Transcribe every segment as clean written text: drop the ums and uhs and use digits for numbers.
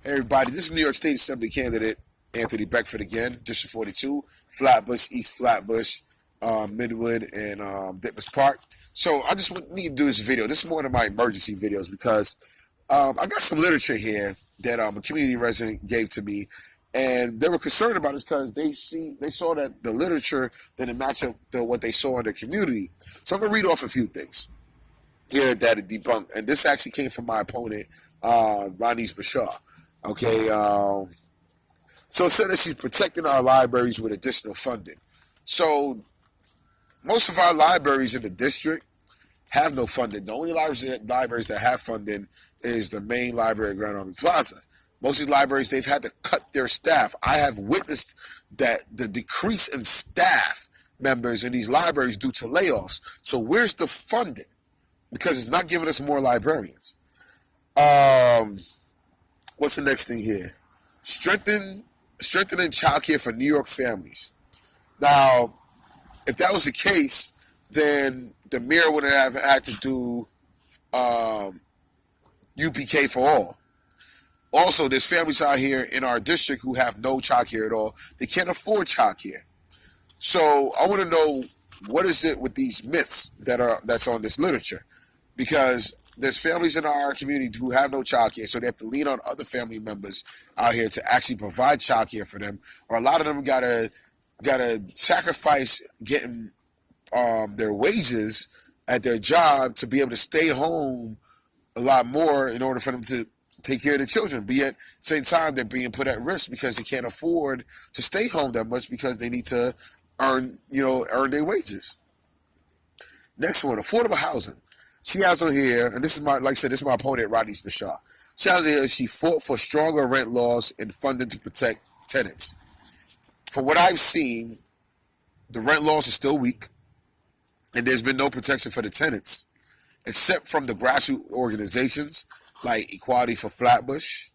Hey everybody, this is New York State Assembly candidate Anthony Beckford again, District 42, Flatbush, East Flatbush, Midwood, and Ditmas Park. So I just need to do this video. This is one of my emergency videos because I got some literature here that a community resident gave to me, and they were concerned about this because they saw that the literature didn't match up to what they saw in their community. So I'm gonna read off a few things here that are debunked, and this actually came from my opponent, Rodneyse Bichotte. Okay, so it said that she's protecting our libraries with additional funding. So most of our libraries in the district have no funding. The only libraries that have funding is the main library at Grand Army Plaza. Most of these libraries, they've had to cut their staff. I have witnessed that the decrease in staff members in these libraries due to layoffs. So where's the funding? Because it's not giving us more librarians. What's the next thing here? Strengthening childcare for New York families. Now, if that was the case, then the mayor would have had to do UPK for all. Also, there's families out here in our district who have no childcare at all. They can't afford childcare. So I want to know, what is it with these myths that's on this literature? Because there's families in our community who have no childcare, so they have to lean on other family members out here to actually provide childcare for them. Or a lot of them gotta sacrifice getting their wages at their job to be able to stay home a lot more in order for them to take care of the children. But yet, at the same time, they're being put at risk because they can't afford to stay home that much because they need to earn their wages. Next one, affordable housing. She has on here, and this is this is my opponent, Rodneyse Bichotte. She has on here, she fought for stronger rent laws and funding to protect tenants. From what I've seen, the rent laws are still weak, and there's been no protection for the tenants, except from the grassroots organizations like Equality for Flatbush,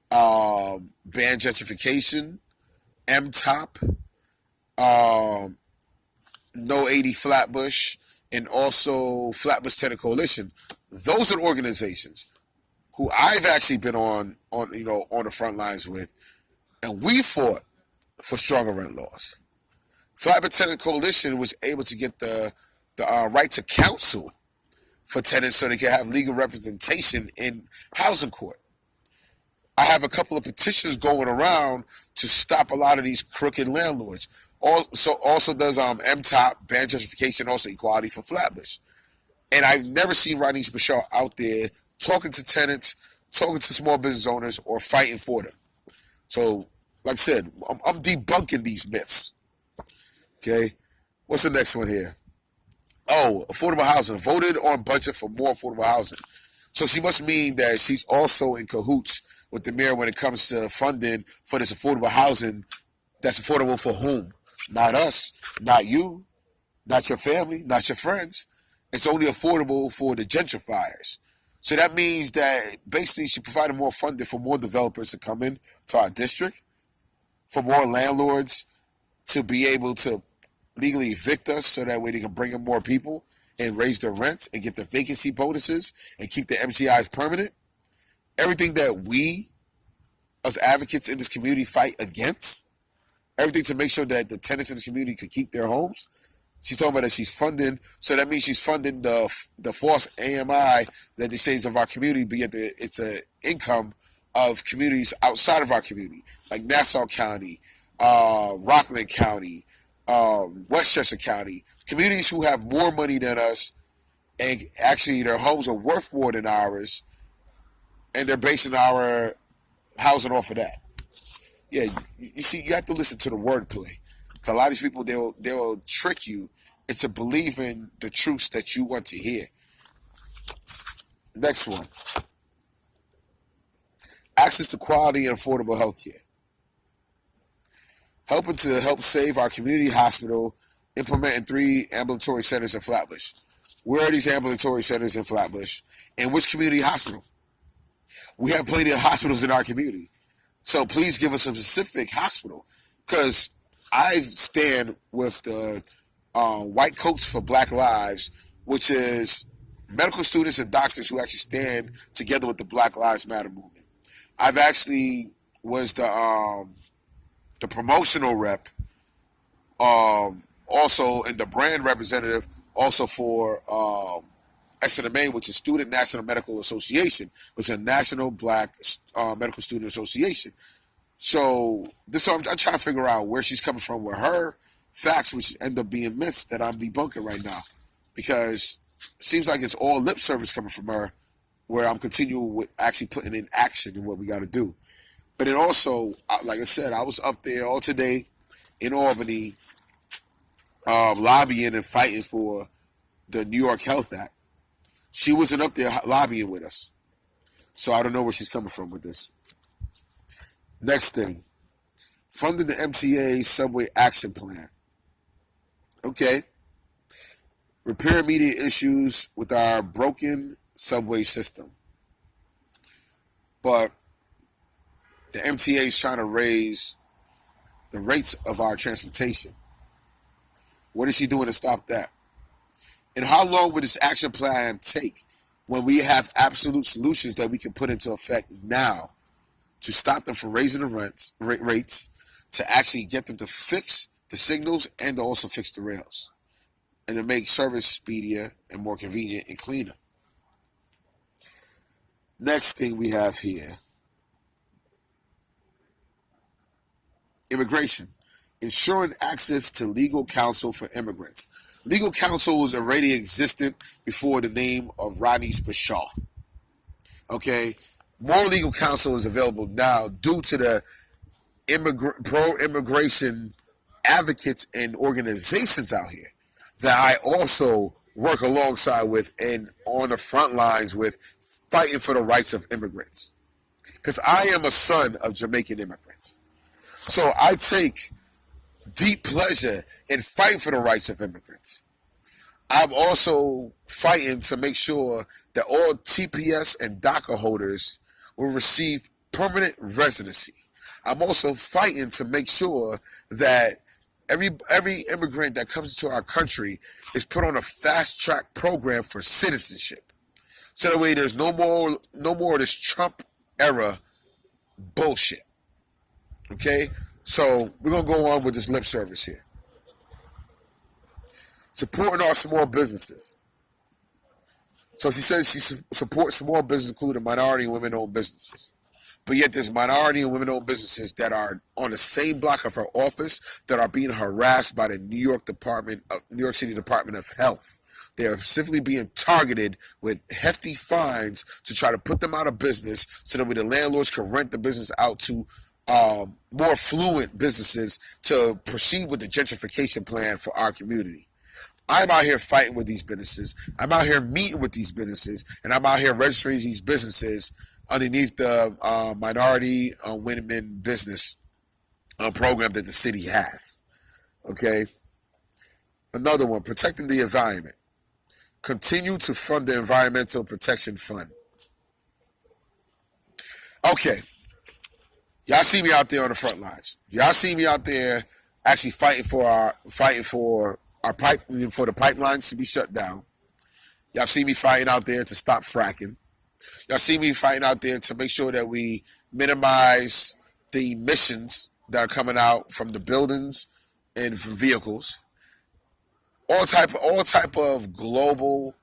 Ban Gentrification, MTOP, No 80 Flatbush, and also Flatbush Tenant Coalition. Those are the organizations who I've actually been on the front lines with, and we fought for stronger rent laws. Flatbush Tenant Coalition was able to get the right to counsel for tenants so they can have legal representation in housing court. I have a couple of petitions going around to stop a lot of these crooked landlords. Also does MTOP, Ban Gentrification, also Equality for Flatbush. And I've never seen Rodneyse Bichotte out there talking to tenants, talking to small business owners, or fighting for them. So, like I said, I'm debunking these myths. Okay? What's the next one here? Oh, affordable housing. Voted on budget for more affordable housing. So she must mean that she's also in cahoots with the mayor when it comes to funding for this affordable housing that's affordable for whom? Not us, not you, not your family, not your friends. It's only affordable for the gentrifiers. So that means that basically she provided more funding for more developers to come in to our district, for more landlords to be able to legally evict us so that way they can bring in more people and raise their rents and get the vacancy bonuses and keep the MCIs permanent. Everything that we as advocates in this community fight against, everything to make sure that the tenants in the community could keep their homes. She's talking about that she's funding, so that means she's funding the false AMI that they say is of our community, but yet it's an income of communities outside of our community, like Nassau County, Rockland County, Westchester County, communities who have more money than us, and actually their homes are worth more than ours, and they're basing our housing off of that. Yeah, you see, you have to listen to the wordplay. A lot of these people, they'll trick you into believing the truths that you want to hear. Next one. Access to quality and affordable health care. Helping to help save our community hospital, implementing 3 ambulatory centers in Flatbush. Where are these ambulatory centers in Flatbush? And which community hospital? We have plenty of hospitals in our community. So please give us a specific hospital, because I stand with the White Coats for Black Lives, which is medical students and doctors who actually stand together with the Black Lives Matter movement. I've actually was the promotional rep, also and the brand representative, also for SNMA, which is Student National Medical Association, which is a National Black Medical Student Association. So this, I'm trying to figure out where she's coming from with her facts, which end up being myths that I'm debunking right now, because it seems like it's all lip service coming from her, where I'm continuing with actually putting in action in what we got to do. But it also, like I said, I was up there all today in Albany, lobbying and fighting for the New York Health Act. She wasn't up there lobbying with us, so I don't know where she's coming from with this. Next thing, funding the MTA subway action plan. Okay. Repair immediate issues with our broken subway system. But the MTA is trying to raise the rates of our transportation. What is she doing to stop that? And how long would this action plan take when we have absolute solutions that we can put into effect now to stop them from raising the rates, to actually get them to fix the signals and to also fix the rails, and to make service speedier and more convenient and cleaner? Next thing we have here, immigration. Ensuring access to legal counsel for immigrants. Legal counsel was already existent before the name of Rodneyse Bichotte. Okay? More legal counsel is available now due to the pro-immigration advocates and organizations out here that I also work alongside with and on the front lines with, fighting for the rights of immigrants. Because I am a son of Jamaican immigrants. So I take deep pleasure in fighting for the rights of immigrants. I'm also fighting to make sure that all TPS and DACA holders will receive permanent residency. I'm also fighting to make sure that every immigrant that comes to our country is put on a fast track program for citizenship. So that way there's no more of this Trump era bullshit. Okay? So we're going to go on with this lip service here. Supporting our small businesses. So she says she supports small businesses, including minority and women-owned businesses. But yet there's minority and women-owned businesses that are on the same block of her office that are being harassed by the New York City Department of Health. They are specifically being targeted with hefty fines to try to put them out of business, so that way the landlords can rent the business out to more fluent businesses to proceed with the gentrification plan for our community. I'm out here fighting with these businesses. I'm out here meeting with these businesses, and I'm out here registering these businesses underneath the minority women business program that the city has. Okay? Another one, protecting the environment. Continue to fund the Environmental Protection Fund. Okay. Y'all see me out there on the front lines. Y'all see me out there actually fighting for the pipelines to be shut down. Y'all see me fighting out there to stop fracking. Y'all see me fighting out there to make sure that we minimize the emissions that are coming out from the buildings and from vehicles. All type of global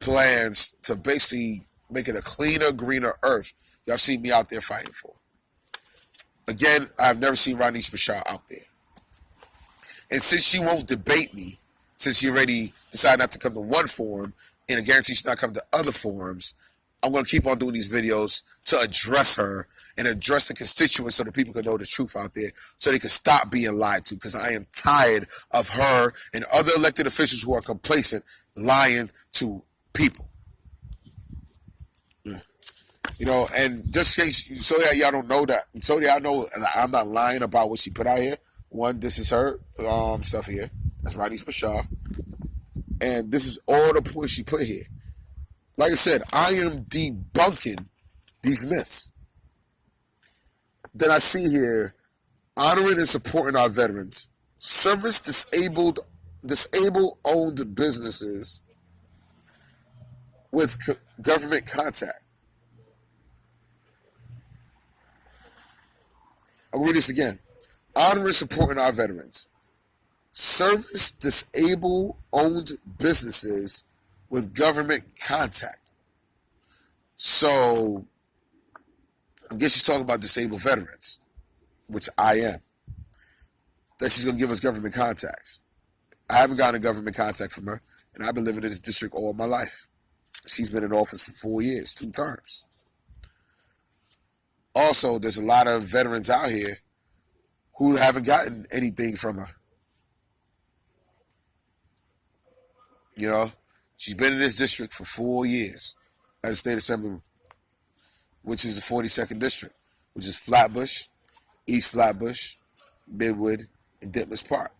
plans to basically make it a cleaner, greener earth. Y'all see me out there fighting for. Again, I've never seen Rodneyse Bichotte out there. And since she won't debate me, since she already decided not to come to one forum, and I guarantee she's not coming to other forums, I'm going to keep on doing these videos to address her and address the constituents so that people can know the truth out there, so they can stop being lied to, because I am tired of her and other elected officials who are complacent lying to people. You know, and just in case, so that y'all don't know that, so that y'all know I'm not lying about what she put out here. One, this is her stuff here. That's Rodneyse Bichotte. And this is all the points she put here. Like I said, I am debunking these myths. Then I see here, honoring and supporting our veterans, service disabled-owned businesses with government contact. I'll read this again. Honoring and supporting our veterans. Service disabled-owned businesses with government contact. So, I guess she's talking about disabled veterans, which I am. That she's going to give us government contacts. I haven't gotten a government contact from her, and I've been living in this district all my life. She's been in office for 4 years, 2 terms. Also, there's a lot of veterans out here who haven't gotten anything from her. You know, she's been in this district for 4 years as a state assemblyman, which is the 42nd district, which is Flatbush, East Flatbush, Midwood, and Ditmas Park.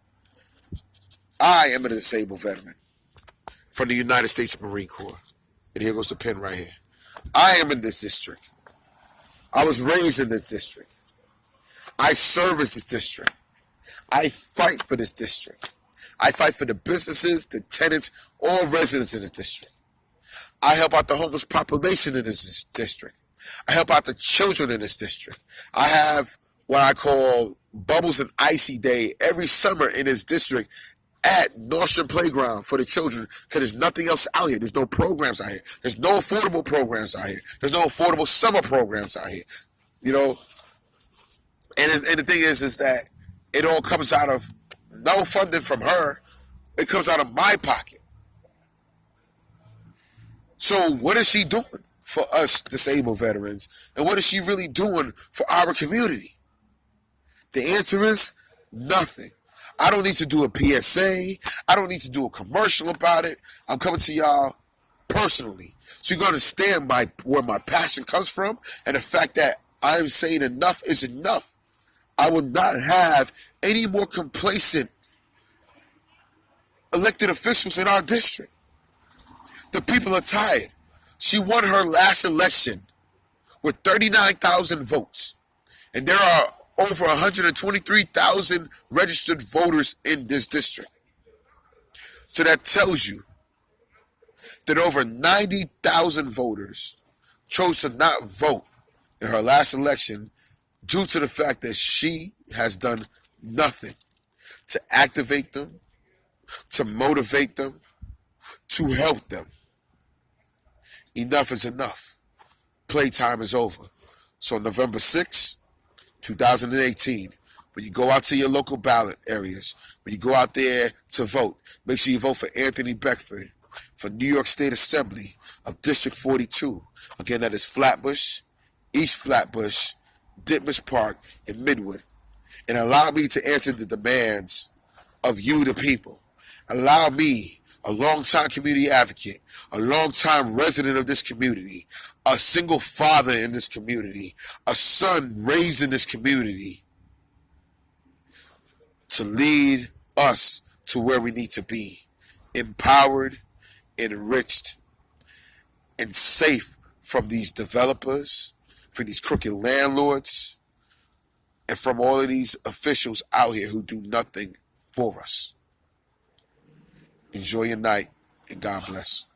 I am a disabled veteran from the United States Marine Corps. And here goes the pin right here. I am in this district. I was raised in this district. I service this district. I fight for this district. I fight for the businesses, the tenants, all residents in this district. I help out the homeless population in this district. I help out the children in this district. I have what I call Bubbles and Icy Day every summer in this district at Nordstrom Playground for the children, because there's nothing else out here. There's no programs out here. There's no affordable programs out here. There's no affordable summer programs out here. You know, and the thing is that it all comes out of no funding from her. It comes out of my pocket. So what is she doing for us disabled veterans? And what is she really doing for our community? The answer is nothing. I don't need to do a PSA. I don't need to do a commercial about it. I'm coming to y'all personally. So you're going to understand where my passion comes from, and the fact that I'm saying enough is enough. I will not have any more complacent elected officials in our district. The people are tired. She won her last election with 39,000 votes. And there are over 123,000 registered voters in this district. So that tells you that over 90,000 voters chose to not vote in her last election due to the fact that she has done nothing to activate them, to motivate them, to help them. Enough is enough. Playtime is over. So November 6th, 2018, when you go out to your local ballot areas, when you go out there to vote, make sure you vote for Anthony Beckford for New York State Assembly of District 42. Again, that is Flatbush, East Flatbush, Ditmas Park, and Midwood. And allow me to answer the demands of you, the people. Allow me, a longtime community advocate, a longtime resident of this community, a single father in this community, a son raised in this community, to lead us to where we need to be, empowered, enriched, and safe from these developers, from these crooked landlords, and from all of these officials out here who do nothing for us. Enjoy your night, and God bless.